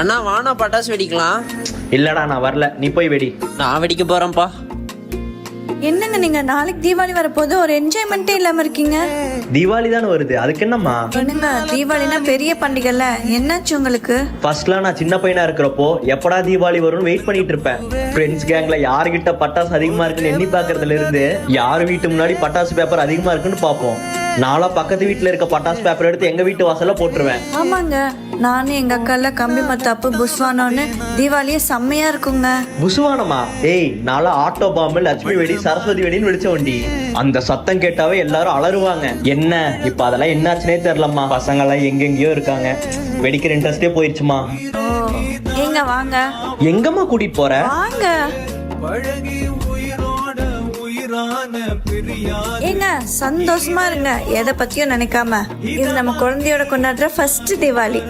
அண்ணா வானா பட்டாசு வெடிக்கலாம். இல்லடா நான் வரல, நீ போய் வெடி. நான் வெடிக்க போறேன்ப்பா. என்னங்க நீங்க நாளைக்கு தீபாவளி வரப்போது ஒரு என்ஜாய்மெண்ட்டே இல்லாம இருக்கீங்க. தீபாவளி தானே வருது, அதுக்கு என்னம்மா? என்னங்க தீபாவளினா பெரிய பண்டிகைல, என்னாச்சு உங்களுக்கு? ஃபர்ஸ்ட்லாம் நான் சின்ன பையனா இருக்கிறப்போ எப்படா தீபாவளி வரும்னு வெயிட் பண்ணிட்டு இருப்பேன். ஃப்ரெண்ட்ஸ் கேங்ல யாருகிட்ட பட்டாசு அதிகமா இருக்குன்னு எண்ணி பாக்குறதுல இருந்து யார் வீட்டு முன்னாடி பட்டாசு பேப்பர் அதிகமா இருக்குன்னு பாப்போம். நாளா பக்கத்து வீட்டுல இருக்க பட்டாசு பேப்பர் எடுத்து எங்க வீட்டு வாசல்ல போட்டுருவேன். ஆமாங்க, நானும் எங்க அக்கால கம்பி மத்தாப்பு புஸ்வானோன்னு தீபாவளியே செம்மையா இருக்குங்க. புசுவானமா? ஏய், நாளா ஆட்டோ பாம்பு, லட்சுமி வெடி, சரஸ்வதி வெடின்னு வெடிச்ச வண்டி. அந்த சத்தம் கேட்டாவே எல்லாரும் அலறுவாங்க. என்ன இப்ப அதெல்லாம் என்னாச்சுனே தெரியலம்மா. பசங்க எல்லாம் எங்கெங்கயோ இருக்காங்க. வெடிக்கிற இன்ட்ரெஸ்டே போயிருச்சுமா. எங்க வாங்க. எங்கம்மா கூட்டிட்டு போற? வாங்க. ஏங்க சந்தோஷமா இருங்க, எதை பத்தியும் நினைக்காம. இது நம்ம குழந்தையோட கொண்டாடுற ஃபர்ஸ்ட் தீபாவளி.